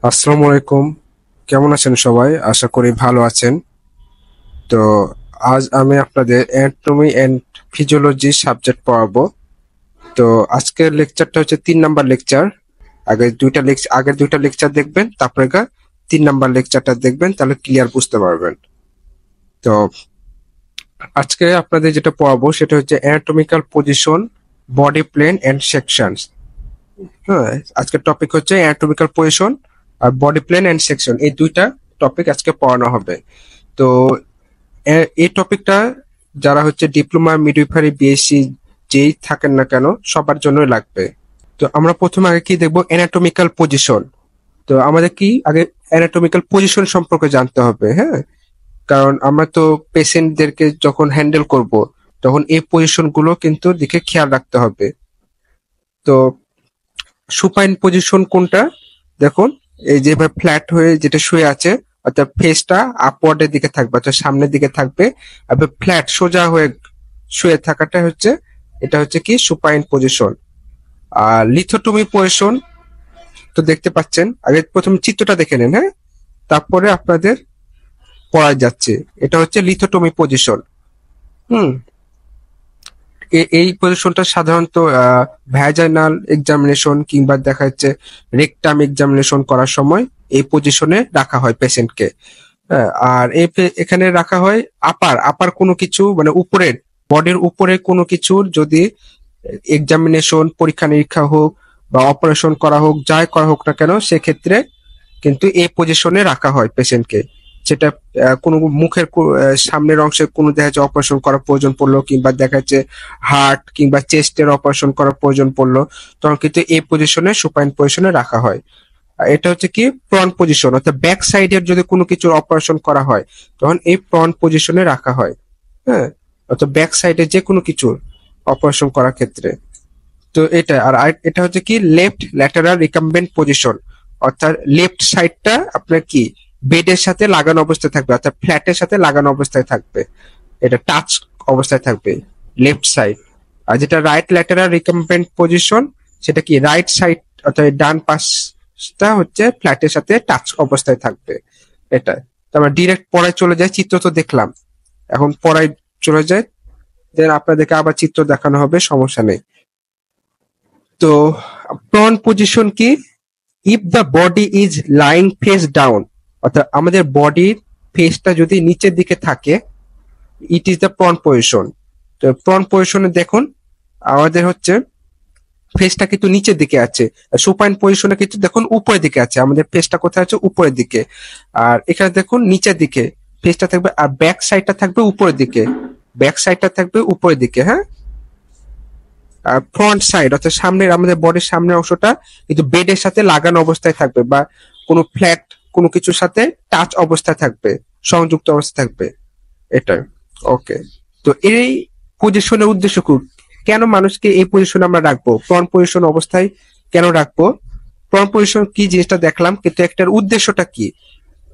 আসসালামু আলাইকুম। কেমন আছেন সবাই? আশা করি ভালো আছেন। তো আজ আমি আপনাদের অ্যানাটমি এন্ড ফিজিওলজি সাবজেক্ট পড়াবো। তো আজকের লেকচারটা হচ্ছে 3 নাম্বার লেকচার। আগের দুইটা লেকচার দেখবেন, তারপরে 3 নাম্বার লেকচারটা দেখবেন, তাহলে ক্লিয়ার বুঝতে পারবেন। তো আজকে আপনাদের যেটা পড়াবো সেটা হচ্ছে anatomical position, body plane and sections. হ্যাঁ, আজকের টপিক হচ্ছে অ্যানাটমিক্যাল পজিশন আর বডি প্লেন এন্ড সেকশন, এই দুইটা টপিক আজকে পড়ানো হবে। তো এই টপিকটা যারা হচ্ছে ডিপ্লোমা, মিডওয়াইফারি, বিএসসি যেই থাকেন না কেন সবার জন্যই লাগবে। তো আমরা প্রথমে আগে কি দেখবো? Anatomical position. তো আমাদের কি আগে অ্যানাটমিক্যাল পজিশন সম্পর্কে জানতে হবে, হ্যাঁ? কারণ আমরা তো পেশেন্টদেরকে যখন হ্যান্ডেল করব, তখন এই পজিশন গুলো কিন্তু দিকে খেয়াল রাখতে হবে। তো সুপাইন পজিশন কোনটা? দেখুন, এই যেভাবে ফ্ল্যাট হয়ে যেটা শুয়ে আছে, অর্থাৎ ফেসটা আপওয়ার্ডের দিকে থাকবে, অর্থাৎ সামনের দিকে থাকবে। আর ফ্ল্যাট সোজা হয়ে শুয়ে থাকাটা হচ্ছে, এটা হচ্ছে কি সুপাইন পজিশন। আর লিথোটমি পজিশন তো দেখতে পাচ্ছেন, আগে প্রথম চিত্রটা দেখে নেন, হ্যাঁ, তারপরে আপনাদের পড়া যাচ্ছে। এটা হচ্ছে লিথোটমি পজিশন। হুম। এই পজিশনটা সাধারণত ভ্যাজাইনাল এক্সামিনেশন কিংবা দেখা যাচ্ছে রেকটাম এক্সামিনেশন করার সময় এই পজিশনে রাখা হয় পেশেন্টকে। হ্যাঁ, আর এখানে রাখা হয় আপার আপার কোনো কিছু, মানে উপরের, বডির উপরে কোনো কিছুর যদি এক্সামিনেশন, পরীক্ষা নিরীক্ষা হোক বা অপারেশন করা হোক, যাই করা হোক না কেন, সেক্ষেত্রে কিন্তু এই পজিশনে রাখা হয় পেশেন্টকে। সেটা কোনো মুখের সামনের অংশে কোনো দেখা যাচ্ছে অপারেশন করার প্রয়োজন পড়লো, কিংবা দেখা যাচ্ছে হার্ট কিংবা চেস্টের অপারেশন করার প্রয়োজন পড়লো, তখন কিন্তু এই পজিশনে, সুপাইন পজিশনে রাখা হয়। আর এটা হচ্ছে কি প্রন পজিশন, অর্থাৎ ব্যাক সাইডের যদি কোনো কিছুর অপারেশন করা হয়, তখন এই প্রন পজিশনে রাখা হয়। হ্যাঁ, অর্থাৎ ব্যাক সাইডে যে কোনো কিছুর অপারেশন করার ক্ষেত্রে। তো এটা আর এটা হচ্ছে কি লেফট ল্যাটারাল রিকাম্বেন্ট পজিশন, অর্থাৎ লেফট সাইডটা আপনার কি বেডের সাথে লাগানো অবস্থায় থাকবে, অর্থাৎ ফ্ল্যাটের সাথে লাগানো অবস্থায় থাকবে, এটা টাচ অবস্থায় থাকবে লেফট সাইড। আর যেটা রাইট ল্যাটারাল রিকাম্বেন্ট পজিশন, সেটা কি রাইট সাইড, অর্থাৎ ডান পাশটা হচ্ছে ফ্ল্যাটের সাথে টাচ অবস্থায় থাকবে। এটা তো আমরা ডিরেক্ট পড়ায় চলে যাই, চিত্র তো দেখলাম, এখন পড়ায় চলে যায়, দেন আপনাদেরকে আবার চিত্র দেখানো হবে, সমস্যা নেই। তো প্রন পজিশন কি? If the body is lying face down, অর্থাৎ আমাদের বডির ফেসটা যদি নিচের দিকে থাকে, ইট ইজ দ্য প্রন পজিশন। তো প্রন পজিশনে দেখুন, আমাদের হচ্ছে ফেসটা কিন্তু নিচের দিকে আছে। সুপাইন পজিশনে কিন্তু দেখুন উপরের দিকে আছে, আমাদের ফেসটা কোথায় আছে? উপরের দিকে। আর এখানে দেখুন নিচের দিকে ফেসটা থাকবে, আর ব্যাক সাইডটা থাকবে উপরের দিকে, ব্যাক সাইডটা থাকবে উপরের দিকে, হ্যাঁ। আর ফ্রন্ট সাইড, অর্থাৎ সামনের, আমাদের বডির সামনের অংশটা কিন্তু বেডের সাথে লাগানো অবস্থায় থাকবে, বা কোনো ফ্ল্যাট কোনো কিছুর সাথে টাচ অবস্থায় থাকবে, সংযুক্ত অবস্থায় থাকবে। এটা ওকে। তো এই পজিশনের উদ্দেশ্য কি? কেন মানুষকে এই পজিশনে আমরা রাখবো, প্রন পজিশন অবস্থায় কেন রাখবো? প্রন পজিশন কি জিনিসটা দেখলাম, কিন্তু একটার উদ্দেশ্যটা কি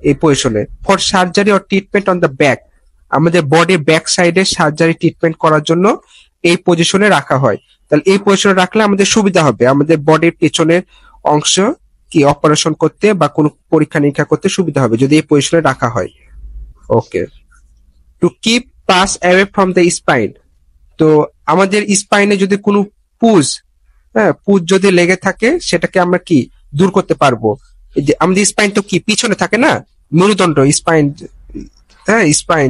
এই পজিশনে? For surgery or treatment on the back, আমাদের বডির ব্যাক সাইডে সার্জারি ট্রিটমেন্ট করার জন্য এই পজিশনে রাখা হয়। তাহলে এই পজিশনে রাখলে আমাদের সুবিধা হবে, আমাদের বডির পেছনের অংশ কি অপারেশন করতে বা কোনো পরীক্ষা নিরীক্ষা করতে সুবিধা হবে যদি এই পজিশনে রাখা হয়। Okay. To keep pass away from the spine, তো আমাদের স্পাইনে যদি কোনো পুজ, হ্যাঁ, পুজ যদি লেগে থাকে, সেটাকে আমরা কি দূর করতে পারবো? এই যে আমাদের স্পাইন তো কি পিছনে থাকে না, মেরুদণ্ড, স্পাইন, হ্যাঁ, স্পাইন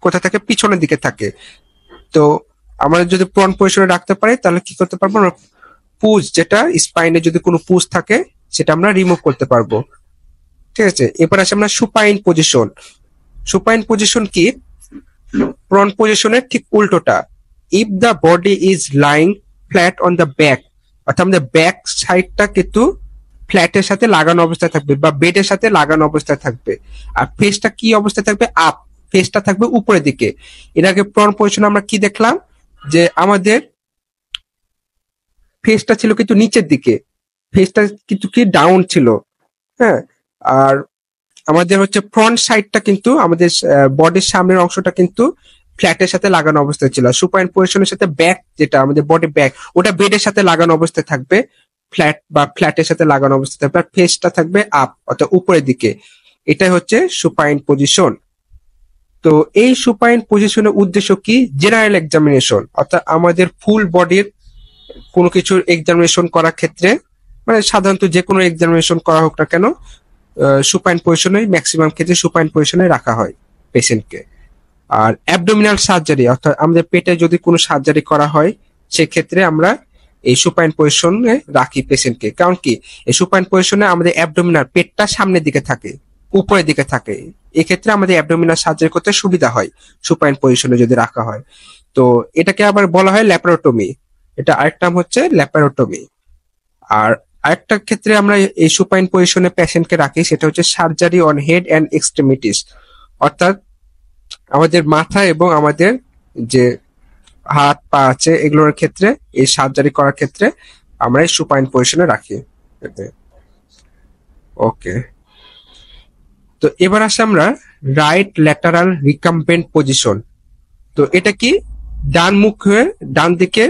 কোথা থাকে? পিছনের দিকে থাকে। তো আমরা যদি প্রন পজিশনে রাখতে পারি, তাহলে কি করতে পারবো? আমরা পুজ, যেটা স্পাইনে যদি কোনো পুজ থাকে, সেটা আমরা রিমুভ করতে পারবো। ঠিক আছে, এবার আসে আমরা সুপাইন পজিশন। সুপাইন পজিশন কি? প্রন পজিশনের ঠিক উল্টোটা। If the body is lying flat on the back, অর্থাৎ আমাদের ব্যাক সাইডটা কিন্তু ফ্ল্যাটের সাথে লাগানো অবস্থায় থাকবে বা বেডের সাথে লাগানো অবস্থায় থাকবে, আর ফেসটা কি অবস্থায় থাকবে? আপ, ফেসটা থাকবে উপরের দিকে। এর আগে প্রন পজিশন আমরা কি দেখলাম, যে আমাদের ফেসটা ছিল কিন্তু নিচের দিকে, ফেসটা কিন্তু কি ডাউন ছিল, হ্যাঁ। আর আমাদের হচ্ছে ফ্রন্ট সাইডটা কিন্তু, আমাদের বডির সামনের অংশটা কিন্তু ফ্ল্যাটের সাথে লাগানো অবস্থায় ছিল। সুপাইন পজিশনের সাথে ব্যাক, যেটা আমাদের বডি ব্যাক, ওটা বেডের সাথে লাগানো অবস্থায় থাকবে, ফ্ল্যাট বা ফ্ল্যাটের সাথে লাগানো অবস্থা থাকবে, আর ফেসটা থাকবে আপ অর্থাৎ উপরের দিকে। এটাই হচ্ছে সুপাইন পজিশন। তো এই সুপাইন পজিশনের উদ্দেশ্য কি? জেনারেল এক্সামিনেশন, অর্থাৎ আমাদের ফুল বডির কোনো কিছুর এক্সামিনেশন করার ক্ষেত্রে, মানে সাধারণত যে কোনো এক্সামিনেশন করা হোক না কেন, সুপাইন পজিশনে ম্যাক্সিমাম ক্ষেত্রে সুপাইন পজিশনে রাখা হয় পেশেন্টকে। আর অ্যাবডোমিনাল সার্জারি, অর্থাৎ আমাদের পেটে যদি কোনো সার্জারি করা হয় সেক্ষেত্রে আমরা এই সুপাইন পজিশনে রাখি পেশেন্টকে। কারণ কি, এই সুপাইন পজিশনে আমাদের অ্যাবডোমিনাল, পেটটা সামনের দিকে থাকে, উপরের দিকে থাকে, এক্ষেত্রে আমাদের অ্যাবডোমিনাল সার্জারি করতে সুবিধা হয় সুপাইন পজিশনে যদি রাখা হয়। তো এটাকে আবার বলা হয় ল্যাপারোটমি, এটা আরেক নাম হচ্ছে ল্যাপারোটমি। আর আরেকটা ক্ষেত্রে আমরা এই সুপাইন পজিশনে পেশেন্টকে রাখি, সেটা হচ্ছে surgery on head and extremities, অর্থাৎ আমাদের মাথা এবং আমাদের যে হাত পা আছে এগুলোর ক্ষেত্রে, এই সার্জারি করার ক্ষেত্রে আমরা এই সুপাইন পজিশনে রাখি। ওকে, তো এবার আসে আমরা রাইট ল্যাটারাল রিকাম্বেন্ট পজিশন। তো এটা কি? ডান মুখ হয়ে, ডান দিকে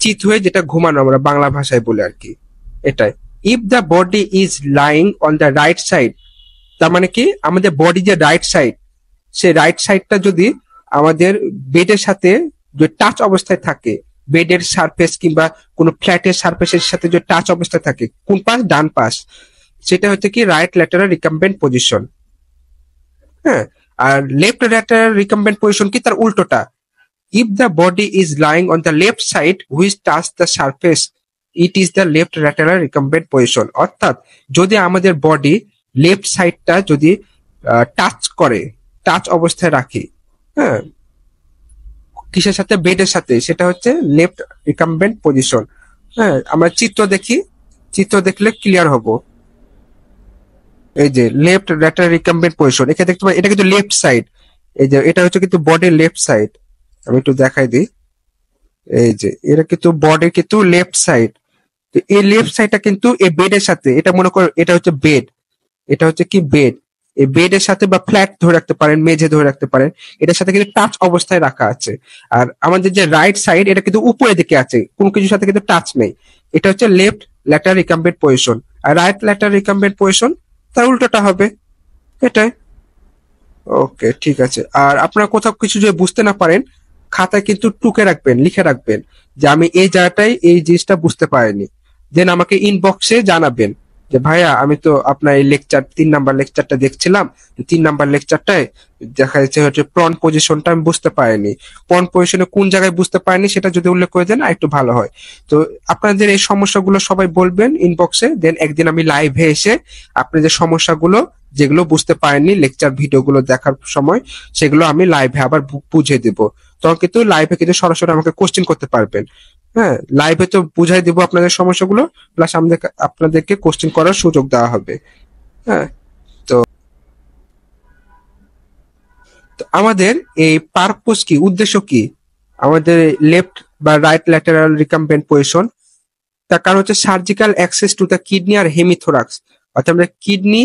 চিত হয়ে, যেটা ঘুমানো আমরা বাংলা ভাষায় বলে আর কি, এটাই। If the body is lying on the right side, তার মানে কি আমাদের বডি যে রাইট সাইড, সে রাইট সাইডটা যদি আমাদের বেডের সাথে যে টাচ অবস্থায় থাকে, বেডের সারফেস কিংবা কোনো ফ্ল্যাটের সারফেসের সাথে যে টাচ অবস্থায় থাকে, কোন পাশ? ডান পাশ, সেটা হচ্ছে কি রাইট ল্যাটারাল রিকাম্বেন্ট পজিশন। হ্যাঁ, আর লেফট ল্যাটারাল রিকাম্বেন্ট পজিশন কি? তার উল্টোটা। If the body is lying on the left side which touch the surface, it is the left lateral recumbent position. অর্থাৎ যদি আমাদের বডি লেফট সাইডটা যদি টাচ করে, টাচ অবস্থায় রাখি, হ্যাঁ, কিসের সাথে? বেডের সাথে, সেটা হচ্ছে লেফট রিকাম্বেন্ট পজিশন। হ্যাঁ, আমরা চিত্র দেখি, চিত্র দেখলে ক্লিয়ার হব। এই যে লেফট ল্যাটারাল রিকাম্বেন্ট পজিশন, এখানে দেখতে পাই এটা কিন্তু লেফট সাইড। এই যে এটা হচ্ছে কিন্তু বডির লেফট সাইড, আমি একটু দেখাই দিই। এই যে এটা কিন্তু বডির কিন্তু লেফট সাইড। তো এই লেফট সাইডটা কিন্তু এই বেডের সাথে, এটা মনে করো এটা হচ্ছে বেড, এটা হচ্ছে কি বেড, এই বেডের সাথে বা ফ্ল্যাট ধরে রাখতে পারেন, মেঝে ধরে রাখতে পারেন, এটার সাথে কিন্তু টাচ অবস্থায় রাখা আছে। আর আমাদের যে রাইট সাইড, এটা কিন্তু উপরের দিকে আছে, কোন কিছুর সাথে কিন্তু টাচ নেই। এটা হচ্ছে লেফট ল্যাটারাল রিকাম্বেন্ট পজিশন। আর রাইট ল্যাটারাল রিকাম্বেন্ট পজিশন তার উল্টোটা হবে, এটাই। ওকে, ঠিক আছে। আর আপনারা কোথাও কিছু যদি বুঝতে না পারেন, খাতায় কিন্তু টুকে রাখবেন, লিখে রাখবেন যে আমি এই জায়গাটায় এই জিনিসটা বুঝতে পারিনি, দেন আমাকে ইনবক্সে জানাবেন যে ভাইয়া আমি তো আপনার এই লেকচার 3 নাম্বার লেকচারটা দেখছিলাম, 3 নাম্বার লেকচারটায় দেখা যাচ্ছে হচ্ছে প্রন পজিশনটা আমি বুঝতে পারিনি, প্রন পজিশনে কোন জায়গায় বুঝতে পারিনি সেটা যদি উল্লেখ করে দেন একটু ভালো হয়। তো আপনাদের এই সমস্যাগুলো সবাই বলবেন ইনবক্সে, দেন একদিন আমি লাইভে এসে আপনাদের সমস্যাগুলো যেগুলো বুঝতে পারেননি লেকচার ভিডিওগুলো দেখার সময়, সেগুলো আমি লাইভে আবার বুঝিয়ে দেব। তখন কিন্তু লাইভে কিন্তু সরাসরি আমাকে কোশ্চেন করতে পারবেন। হ্যাঁ, লাইভে তো বুঝাই দেবো আপনাদের সমস্যাগুলো, প্লাস আপনাদেরকে কোশ্চেন করার সুযোগ দেওয়া হবে। হ্যাঁ, তো তো আমাদের এই পারপোজ কি, উদ্দেশ্য কি আমাদের লেফট বা রাইট ল্যাটারাল রিকাম্বেন্ট পজিশন? তার কারণ হচ্ছে surgical access to the kidney আর হেমিথোরাক্স। অর্থাৎ আমরা কিডনি,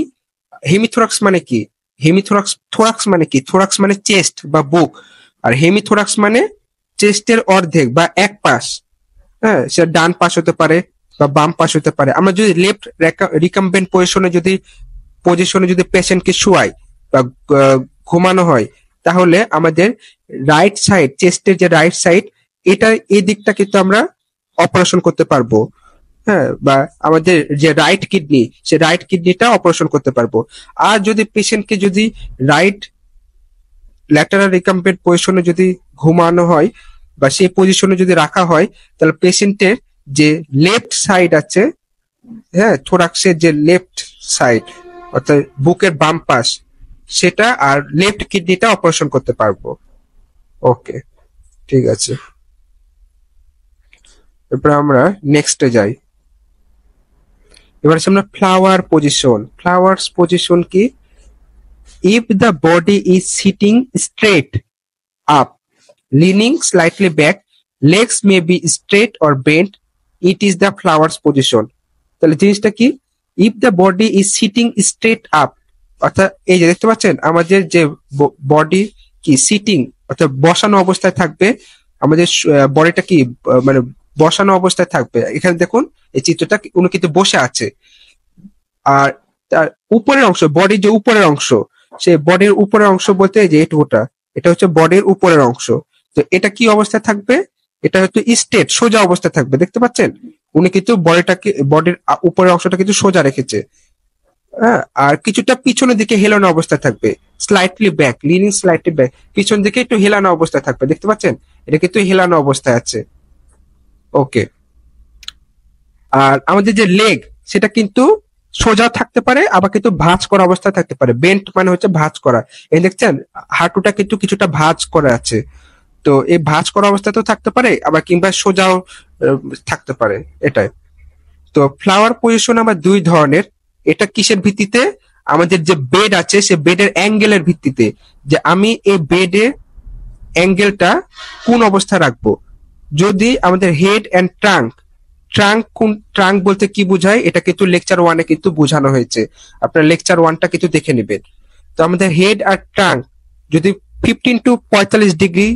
হেমিথোরাক্স মানে কি? হেমিথোরাক্স, থোরাক্স মানে কি? থোরাক্স মানে চেস্ট বা বুক, আর হেমিথোরাক্স মানে চেস্টের অর্ধেক বা এক পাশ। হ্যাঁ, সেটা ডান পাশ হতে পারে বা বাম পাশ হতে পারে। আমরা যদি লেফট রিকাম্বেন্ট পজিশনে যদি পেশেন্টকে শুয়াই বা ঘুমানো হয়, তাহলে আমাদের রাইট সাইড, চেস্টের যে রাইট সাইড, এটা এই দিকটা কিন্তু আমরা অপারেশন করতে পারবো। হ্যাঁ, বা আমাদের যে রাইট কিডনি, সে রাইট কিডনিটা অপারেশন করতে পারবো। আর যদি পেশেন্টকে যদি রাইট ল্যাটারাল রিকাম্বেন্ট পজিশনে যদি ঘুমানো হয় বা সেই পজিশনে যদি রাখা হয়, তাহলে পেশেন্টের যে লেফট সাইড আছে, হ্যাঁ, থোরাক্সের যে লেফট সাইড অর্থাৎ বুকের বাম পাশ, সেটা আর লেফট কিডনিটা অপারেশন করতে পারবো। ওকে, ঠিক আছে। এরপর আমরা নেক্সটে যাই। এবার আমরা ফ্লাওয়ার পজিশন। ফ্লাওয়ার্স পজিশন কি? If the body is sitting straight up, leaning slightly back, legs may be straight or bent, it is the flowers position. তাহলে জিনিসটা কি? if the body is sitting straight up, অর্থাৎ এই যে দেখতে পাচ্ছেন আমাদের যে বডি কি সিটিং অর্থাৎ বসানো অবস্থায় থাকবে, আমাদের বডিটা কি মানে বসানো অবস্থায় থাকবে। এখানে দেখুন এই চিত্রটা উনি কিন্তু বসে আছে। আর তার উপরের অংশ, বডির যে উপরের অংশ, সেই বডির উপরের অংশ বলতে এই যে এটুকুটা, এটা হচ্ছে বডির উপরের অংশ। তো এটা কি অবস্থায় থাকবে? এটা হচ্ছে স্ট্রেট, সোজা অবস্থায় থাকবে। দেখতে পাচ্ছেন উনি কিন্তু বডির উপরের অংশটা কিন্তু সোজা রেখেছে। হ্যাঁ, আর কিছুটা পিছনের দিকে হেলানো অবস্থায় থাকবে, slightly back, lining slightly back, পিছন দিকে একটু হেলানো অবস্থায় থাকবে। দেখতে পাচ্ছেন এটা কিন্তু হেলানো অবস্থায় আছে। ওকে। আর আমাদের যে লেগ, সেটা কিন্তু সোজা থাকতে পারে, আবার কিন্তু ভাঁজ করা অবস্থায় থাকতে পারে। বেন্ট মানে হচ্ছে ভাঁজ করা। এই দেখছেন হাঁটুটা কিন্তু কিছুটা ভাঁজ করা আছে। তো এই ভাঁজ করা অবস্থাতেও থাকতে পারে, আবার কিংবা সোজাও থাকতে পারে, এটাই। তো ফ্লাওয়ার পজিশন আবার দুই ধরনের। এটা কিসের ভিত্তিতে? আমাদের যে বেড আছে সে বেডের অ্যাঙ্গেলের ভিত্তিতে, যে আমি এই বেডের অ্যাঙ্গেলটা কোন অবস্থায় রাখবো। যদি আমাদের হেড অ্যান্ড ট্রাঙ্ক, ট্রাঙ্ক বলতে কি বোঝায় এটা কিন্তু লেকচার 1-এ কিন্তু বোঝানো হয়েছে, আপনার লেকচার 1টা কিন্তু দেখে নেবেন। তো আমাদের হেড আর ট্রাঙ্ক যদি 15 to 45 ডিগ্রি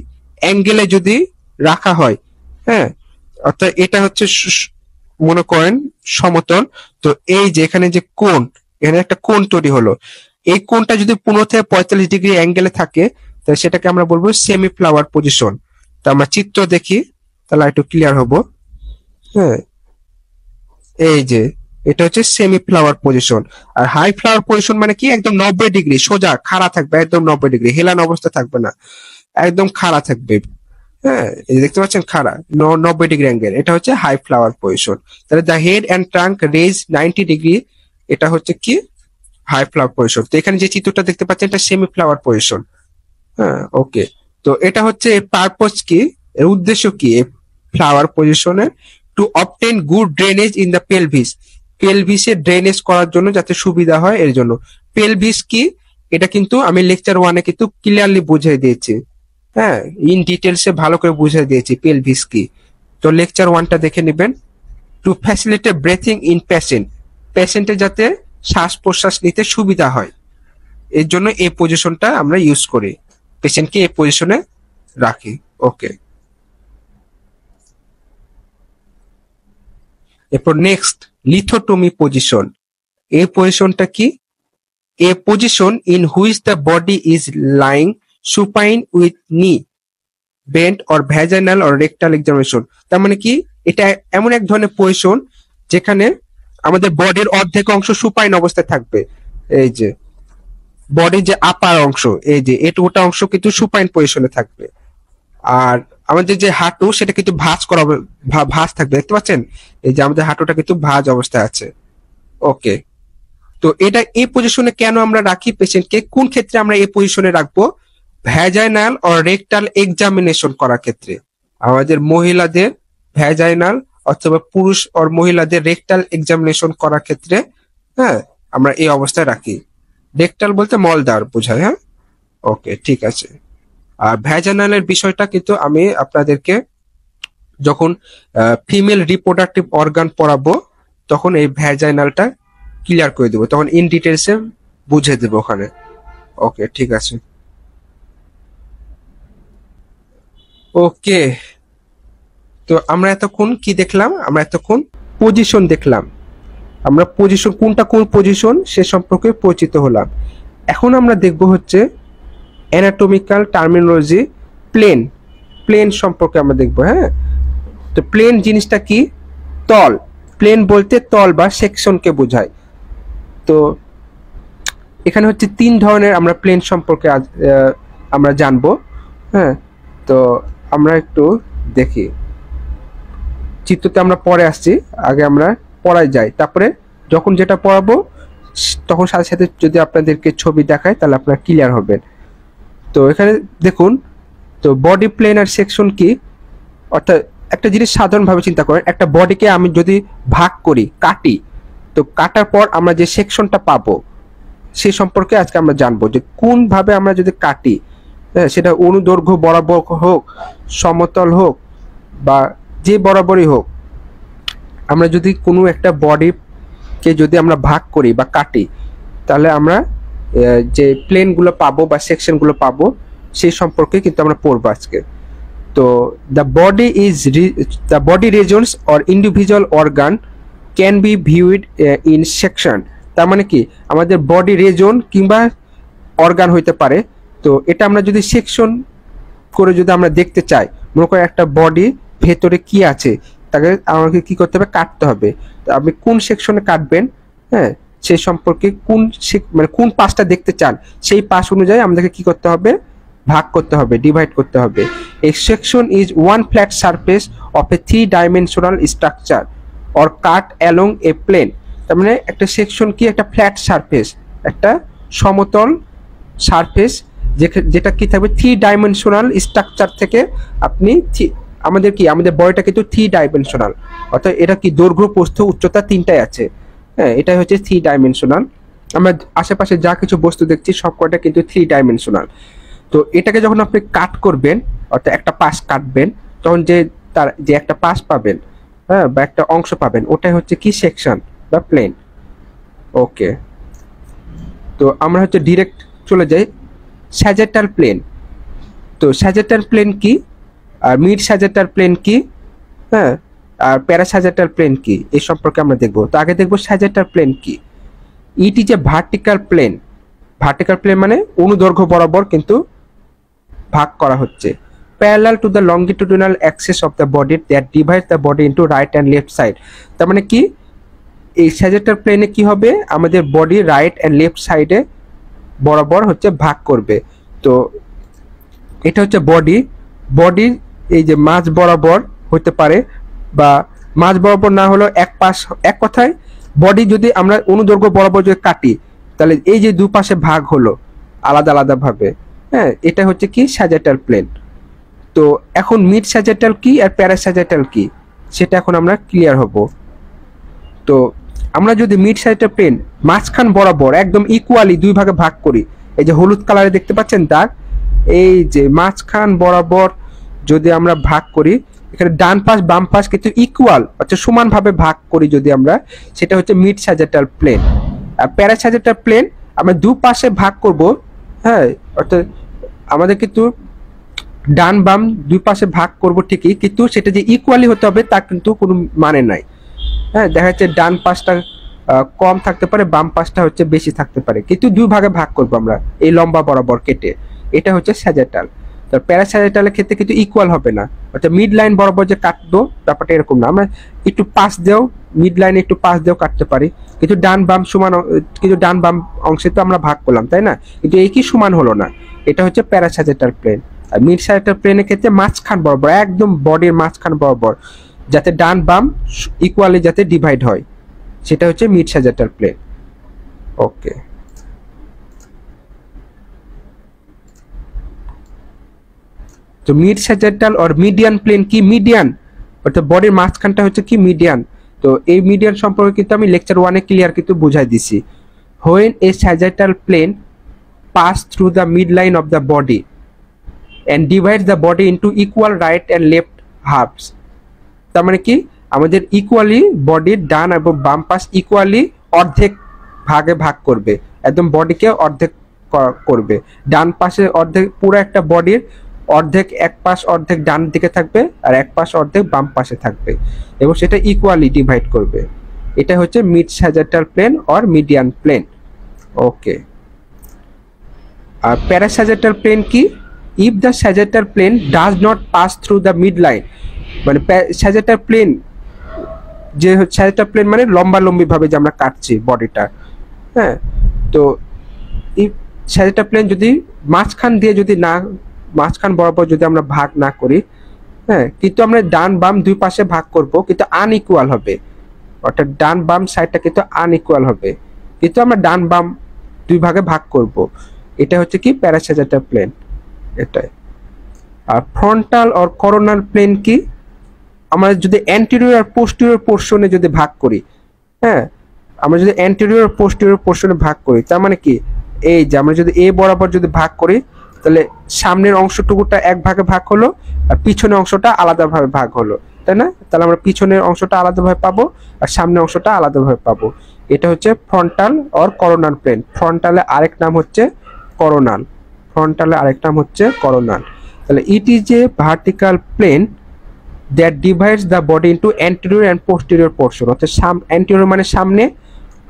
অ্যাঙ্গেলে যদি রাখা হয়, হ্যাঁ, অর্থাৎ এটা হচ্ছে মনে করেন সমতল। তো এই যে এখানে যে কোণ, এখানে একটা কোণ তৈরি হলো, এই কোণটা যদি 15 থেকে 45 ডিগ্রি অ্যাঙ্গেলে থাকে, তাহলে সেটাকে আমরা বলবো সেমি ফ্লাওয়ার পজিশন। তো আমরা চিত্র দেখি, তাহলে একটু ক্লিয়ার হবো। হ্যাঁ, এই যে এটা হচ্ছে সেমি ফ্লাওয়ার পজিশন। আর হাই ফ্লাওয়ার পজিশন মানে কি? একদম 90 ডিগ্রি সোজা খাড়া থাকবে, একদম 90 ডিগ্রি, হেলানো অবস্থা থাকবে না, একদম খাড়া থাকবে। হ্যাঁ, এই দেখতে পাচ্ছেন খাড়া 90 ডিগ্রি অ্যাঙ্গেল, এটা হচ্ছে হাই ফ্লাওয়ার পজিশন। তাহলে the head and trunk raise 90 degree, এটা হচ্ছে কি? High flower position. তো এখানে যে চিত্রটা দেখতে পাচ্ছেন এটা সেমি ফ্লাওয়ার পজিশন। হ্যাঁ, ওকে। তো এটা হচ্ছে পারপোজ কি, এর উদ্দেশ্য কি এই ফ্লাওয়ার পজিশনের? To obtain good drainage in the pelvis, পেলভিসে ড্রেনেজ করার জন্য যাতে সুবিধা হয় এর জন্য। পেলভিস কি এটা কিন্তু আমি লেকচার 1-এ কিন্তু ক্লিয়ারলি বুঝিয়ে দিয়েছি। হ্যাঁ, ইন ডিটেলসে ভালো করে বুঝিয়ে দিয়েছি পেলভিস কি। তো লেকচার 1টা দেখে নেবেন। Two facilitate breathing in patient, পেশেন্টের যাতে শ্বাস প্রশ্বাস নিতে সুবিধা হয়, এর জন্য এই পজিশনটা আমরা ইউজ করি, পেশেন্টকে এই পজিশনে রাখি। ওকে। এরপর নেক্সট লিথোটমি পজিশন। এই পজিশনটা কি? A position in which the body is lying supine with knee bent or vaginal or rectal examination. তার মানে কি? এটা এমন এক ধরনের পজিশন যেখানে আমাদের বডির অর্ধেক অংশ সুপাইন অবস্থায় থাকবে। এই যে বডির যে আপার অংশ, এই যে এটুকুটা অংশ কিন্তু সুপাইন পজিশনে থাকবে। আর আমাদের যে হাঁটু সেটা কিন্তু ভাঁজ থাকবে। দেখতে পাচ্ছেন এই যে আমাদের হাঁটুটা কিন্তু ভাঁজ অবস্থায় আছে। ওকে। তো এটা এই পজিশনে কেন আমরা রাখি পেশেন্টকে? কোন ক্ষেত্রে আমরা এই পজিশনে রাখবো? ভ্যাজাইনাল অর রেকটাল এক্সামিনেশন করার ক্ষেত্রে। আমাদের মহিলাদের ভ্যাজাইনাল অথবা পুরুষ আর মহিলাদের রেকটাল এক্সামিনেশন করার ক্ষেত্রে, হ্যাঁ, আমরা এই অবস্থায় রাখি। রেকটাল বলতে মলদ্বার বোঝায়। হ্যাঁ, ওকে, ঠিক আছে। আর ভ্যাজাইনালের বিষয়টা কিন্তু আমি আপনাদেরকে যখন ফিমেল রিপ্রোডাক্টিভ অর্গান পড়াবো তখন এই ভ্যাজাইনালটা ক্লিয়ার করে দেবো, তখন ইন ডিটেলসে বুঝে দেবো ওখানে। ওকে, ঠিক আছে। ওকে, তো আমরা এতক্ষণ কি দেখলাম? আমরা এতক্ষণ পজিশন দেখলাম। আমরা পজিশন কোনটা কোন পজিশন সে সম্পর্কে পরিচিত হলাম। এখন আমরা দেখব হচ্ছে অ্যানাটমিক্যাল টার্মিনোলজি, প্লেন। প্লেন সম্পর্কে আমরা দেখব। হ্যাঁ, তো প্লেন জিনিসটা কি? তল। প্লেন বলতে তল বা সেকশনকে বোঝায়। তো এখানে হচ্ছে 3 ধরনের আমরা প্লেন সম্পর্কে আমরা জানবো। হ্যাঁ, তো আমরা একটু দেখি, চিত্রতে আমরা পরে আসছি, আগে আমরা পড়ায় যাই, তারপরে যখন যেটা পড়াবো তখন সাথে সাথে যদি আপনাদেরকে ছবি দেখায় তাহলে আপনারা ক্লিয়ার হবেন। তো এখানে দেখুন, তো বডি প্লেন আর সেকশন কি? অর্থাৎ একটা জিনিস সাধারণভাবে চিন্তা করেন, একটা বডিকে আমি যদি ভাগ করি, কাটি, তো কাটার পর আমরা যে সেকশনটা পাবো সে সম্পর্কে আজকে আমরা জানবো, যে কোন ভাবে আমরা যদি কাটি, সেটা অনুদৈর্ঘ্য বরাবর হোক, সমতল হোক বা যে বরাবরই হোক, আমরা যদি কোনো একটা বডিকে যদি আমরা ভাগ করি বা কাটি, তাহলে আমরা যে প্লেনগুলো পাবো বা সেকশনগুলো পাবো সেই সম্পর্কে কিন্তু আমরা পড়বো আজকে। তো the body regions or individual organ can be viewed in section। তার মানে কি আমাদের বডি রিজন কিংবা অর্গান হইতে পারে। তো এটা আমরা যদি সেকশন করে যদি আমরা দেখতে চাই, মনে করেন একটা বডি ভেতরে কি আছে তাকে আমাকে কি করতে হবে, কাটতে হবে। তো আপনি কোন সেকশনে কাটবেন, হ্যাঁ, সেই সম্পর্কে মানে কোন পাশটা দেখতে চান সেই পাশ অনুযায়ী আমাদেরকে কি করতে হবে, ভাগ করতে হবে, ডিভাইড করতে হবে। A section is one flat surface of a 3-dimensional structure or cut along a plane. তার মানে একটা সেকশন কি, একটা ফ্ল্যাট সারফেস, একটা সমতল সারফেস যেটা কি থাকবে 3-dimensional স্ট্রাকচার থেকে আপনি আমাদের বডিটা কিন্তু 3-dimensional, অর্থাৎ এটা কি দৈর্ঘ্য প্রস্থ উচ্চতা তিনটাই আছে। হ্যাঁ, এটাই হচ্ছে 3-dimensional। আমরা আশেপাশে যা কিছু বস্তু দেখছি সবকটা কিন্তু 3-dimensional। তো এটাকে যখন আপনি কাট করবেন, অর্থাৎ একটা পাশ কাটবেন, তখন যে একটা পাশ পাবেন, হ্যাঁ, বা একটা অংশ পাবেন, ওটাই হচ্ছে কি সেকশন বা প্লেন। ওকে, তো আমরা হচ্ছে ডিরেক্ট চলে যাই স্যাজেটাল প্লেন। তো স্যাজেটাল প্লেন কি, আর মিড স্যাজেটাল প্লেন কি, হ্যাঁ, আর প্যারাস্যাজেটাল প্লেন কি, এই সম্পর্কে আমরা দেখব। তো আগে দেখব স্যাজেটাল প্লেন কি। It is a vertical plane. Vertical plane মানে অনুদৈর্ঘ্য বরাবর কিন্তু ভাগ করা হচ্ছে। Parallel to the longitudinal axis of the body that divide the body into right and left side. তার মানে কি এই স্যাজেটাল প্লেনে কি হবে, আমাদের বডি রাইট অ্যান্ড লেফট সাইডে বরাবর হচ্ছে ভাগ করবে। তো এটা হচ্ছে বডি এই যে মাঝ বরাবর হতে পারে, বা মাঝ বরাবর না হলেও এক কথায় বডি যদি আমরা অনুদৈর্ঘ্য বরাবর যদি কাটি, তাহলে এই যে দুপাশে ভাগ হলো আলাদা আলাদা ভাবে, হ্যাঁ, এটা হচ্ছে কি স্যাজেটাল প্লেন। তো এখন মিড স্যাজেটাল কি আর প্যারাস্যাজেটাল কি সেটা এখন আমরা ক্লিয়ার হব। তো আমরা যদি মিড স্যাজেটাল প্লেন মাঝখান বরাবর একদম ইকুয়ালি দুই ভাগে ভাগ করি, এই যে হলুদ কালারে দেখতে পাচ্ছেন দাগ, এই যে মাঝখান বরাবর যদি আমরা ভাগ করি, এখানে ডান পাশ বাম পাশ কিন্তু ইকুয়াল, অর্থাৎ সমানভাবে ভাগ করি যদি আমরা, সেটা হচ্ছে মিড স্যাজেটাল প্লেন। আর প্যারাস্যাজেটাল প্লেন আমরা দুপাশে ভাগ করব, হ্যাঁ, অর্থাৎ আমাদের কিন্তু ডান বাম দুই পাশে ভাগ করব ঠিকই, কিন্তু সেটা যে ইকুয়ালি হতে হবে তা কিন্তু কোনো মানে নাই। হ্যাঁ, দেখা যাচ্ছে ডান পাশটা কম থাকতে পারে, বাম পাশটা হচ্ছে বেশি থাকতে পারে, কিন্তু দুই ভাগে ভাগ করবো আমরা এই লম্বা বরাবর কেটে। এটা হচ্ছে স্যাজেটাল। তো প্যারাস্যাজেটালের ক্ষেত্রে কিন্তু ইকুয়াল হবে না, অর্থাৎ মিড লাইন বরাবর যে কাটবো ব্যাপারটা এরকম না। আমরা একটু পাশ দিয়েও মিড লাইনে একটু পাশ দিয়েও কাটতে পারি, কিন্তু ডান বাম সমান, কিন্তু ডান বাম অংশে তো আমরা ভাগ করলাম, তাই না? কিন্তু এই কি সমান হলো না। এটা হচ্ছে প্যারাস্যাজেটাল প্লেন। আর মিড স্যাজেটাল প্লেনের ক্ষেত্রে মাঝখান বরাবর, একদম বডির মাঝখান বরাবর, যাতে ডান বাম ইকুয়ালি যাতে ডিভাইড হয়, সেটা হচ্ছে মিড স্যাজেটাল প্লেন। ওকে, তো মিড স্যাজেটাল আর মিডিয়ান প্লেন কি, মিডিয়ান অর্থাৎ বডির মাঝখানটা হচ্ছে কি মিডিয়ান। তো এই মিডিয়ান সম্পর্কে কিন্তু আমি লেকচার 1-এ ক্লিয়ার কিন্তু বুঝাই দিছি। When a sagittal plane pass through the mid line of the body and divide the body into equal right and left halves। তার মানে কি আমাদের ইকুয়ালি বডির ডান এবং বাম পাশ ইকুয়ালি অর্ধেক ভাগে ভাগ করবে, একদম বডিকে অর্ধেক করবে। ডান পাশে অর্ধেক, পুরো একটা বডির অর্ধেক এক পাশ অর্ধেক ডান দিকে থাকবে আর এক পাশ অর্ধেক বাম পাশে থাকবে, এবং সেটা ইকুয়ালি ডিভাইড করবে। এটা হচ্ছে mid sagittal plane or median plane. Okay, আর প্যারাস্যাজেটাল প্লেন কি, if the sagittal plane does not pass through the midline, মানে sagittal plane যে sagittal plane মানে লম্বা লম্বি ভাবে যে আমরা কাটছি বডিটা, হ্যাঁ, তো এই sagittal plane যদি মাঝখান দিয়ে যদি না, মাঝখান বরাবর যদি আমরা ভাগ না করি, হ্যাঁ, কিন্তু আমরা ডান বাম দুই পাশে ভাগ করব, কিন্তু আনইকুয়াল হবে, অর্থাৎ ডান বাম সাইডটা কিন্তু আনইকুয়াল হবে, কিন্তু আমরা ডান বাম দুই ভাগে ভাগ করব। এটা হচ্ছে কি প্যারাস্যাজেটাল প্লেন। এটাই। আর ফ্রন্টাল আর করোনাল প্লেন কি, আমরা যদি অ্যান্টেরিয়র আর পোস্টেরিয়র পোরশনে যদি ভাগ করি, হ্যাঁ, আমরা যদি অ্যান্টেরিয়র আর পোস্টেরিয়র পোরশনে ভাগ করি, তার মানে কি এই যে আমরা যদি এ বরাবর যদি ভাগ করি, তাহলে সামনের অংশটুকুটা এক ভাগে ভাগ হলো আর পিছনের অংশটা আলাদাভাবে ভাগ হলো, তাই না? তাহলে আমরা পিছনের অংশটা আলাদাভাবে পাবো আর সামনের অংশটা আলাদাভাবে পাবো। এটা হচ্ছে ফ্রন্টাল আর করোনাল প্লেন। ফ্রন্টালে আরেক নাম হচ্ছে করোনাল, ফ্রন্টালে আরেক নাম হচ্ছে করোনাল। তাহলে it is a vertical plane that divides the body into anterior and posterior portion. অর্থাৎ অ্যান্টেরিয়র মানে সামনে,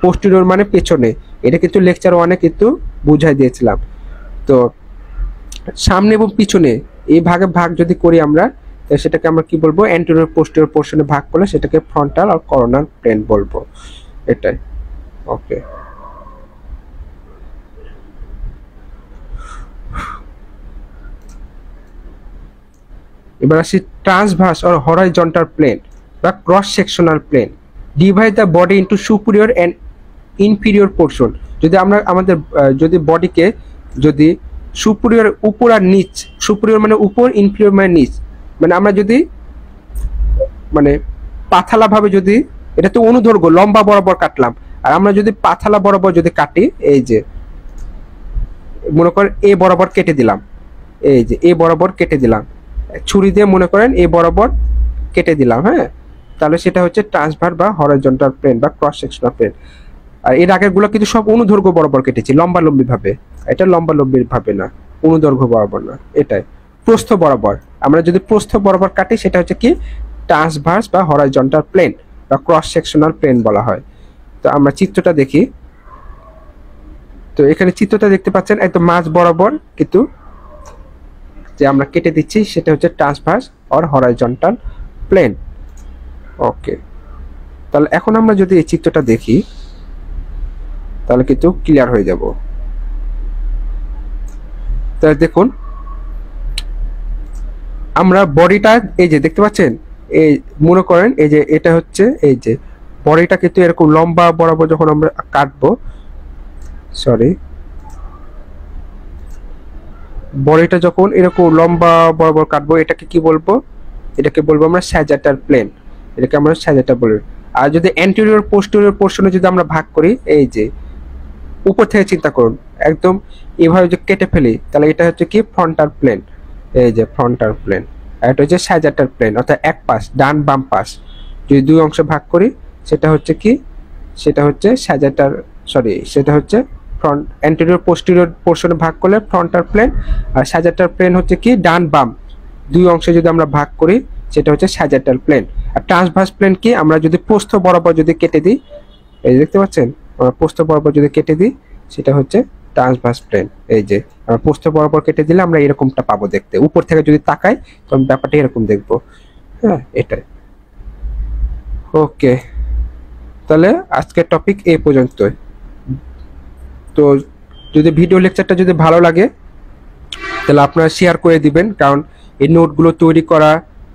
পোস্টেরিয়র মানে পেছনে। এটা কিন্তু লেকচার 1-এ কিন্তু বুঝাই দিয়েছিলাম। তো সামনে এবং পিছনে এই ভাগ যদি করি আমরা, সেটাকে আমরা কি বলবো, অ্যান্টেরিয়র পোস্টেরিয়র পোর্শনে ভাগ করলে সেটাকে ফ্রন্টাল আর করোনাল প্লেন বলবো। এটাই। ওকে, এবার আসি ট্রান্সভার্স অর হরাইজন্টাল প্লেন বা cross sectional plane divide the body into superior and inferior portion. যদি আমরা আমাদের যদি বডিকে যদি সুপিরিয়র উপর আর নিচ, সুপিরিয়র মানে উপর, ইনফিরিয়র মানে নিচ, মানে আমরা যদি মানে পাথালা ভাবে যদি, এটা তো অনুদৈর্ঘ্য লম্বা বরাবর কাটলাম, আর আমরা যদি পাথালা বরাবর যদি কাটি, এই যে মনে করেন এ বরাবর কেটে দিলাম, এই যে এ বরাবর কেটে দিলাম ছুরি দিয়ে, মনে করেন এ বরাবর কেটে দিলাম, হ্যাঁ, তাহলে সেটা হচ্ছে ট্রান্সভার্স বা হরাইজন্টাল প্লেন বা ক্রস সেকশনাল প্লেন। আর এর আগের গুলো কিন্তু সব অনুদৈর্ঘ্য বরাবর কেটেছি, লম্বালম্বি ভাবে। এটা লম্বালম্বি ভাবে না, অনুদৈর্ঘ্য বরাবর না, এটাই প্রস্থ বরাবর। আমরা যদি প্রস্থ বরাবর কাটি সেটা হচ্ছে কি ট্রান্সভার্স বা হরাইজন্টাল প্লেন বা ক্রস সেকশনাল প্লেন বলা হয়। তো আমরা চিত্রটা দেখি। তো এখানে চিত্রটা দেখতে পাচ্ছেন, একদম মাঝ বরাবর কিন্তু যে আমরা কেটে দিচ্ছি সেটা হচ্ছে ট্রান্সভার্স অর হরাইজন্টাল প্লেন। ওকে, তাহলে এখন আমরা যদি এই চিত্রটা দেখি তাহলে কিন্তু ক্লিয়ার হয়ে যাব। তাহলে দেখুন, আমরা বডিটা এই যে দেখতে পাচ্ছেন, এই মনে করেন এই যে এটা হচ্ছে, এই যে বডিটা কিন্তু এরকম লম্বা বরাবর যখন আমরা কাটবো, সরি, বডিটা যখন এরকম লম্বা বরাবর কাটবো, এটাকে কি বলবো, এটাকে বলবো আমরা স্যাজিটাল প্লেন, এটাকে আমরা স্যাজিটাল বলি। আর যদি অ্যান্টেরিয়র পোস্টেরিয়র পোর্শনে যদি আমরা ভাগ করি, এই যে উপর থেকে চিন্তা করুন, একদম এভাবে যে কেটে ফেলি, তাহলে এটা হচ্ছে কি ফ্রন্টাল প্লেন, এই যে ফ্রন্টাল প্লেন। আর এটা হচ্ছে স্যাজিটাল প্লেন, অর্থাৎ এক পাশ, ডান বাম পাশ যদি দুই অংশে ভাগ করি, সেটা হচ্ছে কি, সেটা হচ্ছে স্যাজিটাল, সরি, সেটা হচ্ছে ফ্রন্ট অ্যান্টেরিয়র পোস্টেরিয়র পোর্শনে ভাগ করলে ফ্রন্টাল প্লেন। আর স্যাজিটাল প্লেন হচ্ছে কি ডান বাম দুই অংশে যদি আমরা ভাগ করি সেটা হচ্ছে স্যাজিটাল প্লেন। আর ট্রান্সভার্স প্লেন কি, আমরা যদি প্রস্থ বরাবর যদি কেটে দিই, এই দেখতে পাচ্ছেন, আমরা প্রস্থ বরাবর যদি কেটে দিই সেটা হচ্ছে ট্রান্সভার্স প্লেন। এই যে আমরা প্রস্থ বরাবর কেটে দিলে আমরা এরকমটা পাবো দেখতে, উপর থেকে যদি তাকাই তখন ব্যাপারটা এরকম দেখবো, হ্যাঁ, এটাই। ওকে, তাহলে আজকের টপিক এই পর্যন্তই। তো যদি ভিডিও লেকচারটা যদি ভালো লাগে তাহলে আপনারা শেয়ার করে দিবেন, কারণ এই নোটগুলো তৈরি করা,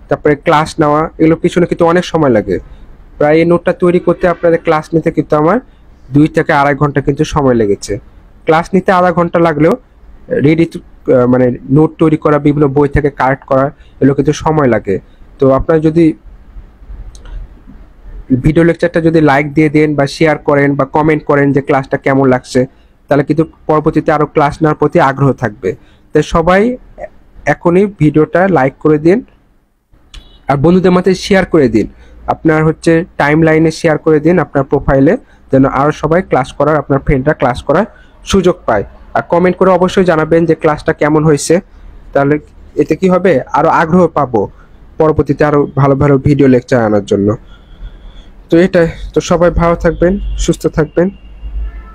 তারপরে ক্লাস নেওয়া, এগুলো পিছনে কিন্তু অনেক সময় লাগে। প্রায় এই নোটটা তৈরি করতে আপনাদের ক্লাস নিতে কিন্তু আমার 2 থেকে 2.5 ঘন্টা কিন্তু সময় লেগেছে। ক্লাস নিতে আধা ঘন্টা লাগলেও রেডি মানে নোট তৈরি করা, বিভিন্ন বই থেকে কালেক্ট করা, এগুলো কিন্তু সময় লাগে। তো আপনারা যদি ভিডিও লেকচারটা যদি লাইক দিয়ে দেন বা শেয়ার করেন বা কমেন্ট করেন যে ক্লাসটা কেমন লাগছে, তাহলে কিন্তু পরবর্তীতে আরো ক্লাস নেওয়ার প্রতি আগ্রহ থাকবে। তাই সবাই এখনই ভিডিওটা লাইক করে দিন আর বন্ধুদের মধ্যে শেয়ার করে দিন, আপনার হচ্ছে টাইম লাইনে শেয়ার করে দিন আপনার প্রোফাইলে, যেন আরো সবাই ক্লাস করার, আপনার ফ্রেন্ডরা ক্লাস করার সুযোগ পায়। আর কমেন্ট করে অবশ্যই জানাবেন যে ক্লাসটা কেমন হয়েছে, তাহলে এতে কি হবে, আরো আগ্রহ পাবো পরবর্তীতে আরো ভালো ভালো ভিডিও লেকচার আনার জন্য। তো এটাই, তো সবাই ভালো থাকবেন, সুস্থ থাকবেন,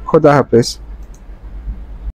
খোদা হাফেজ।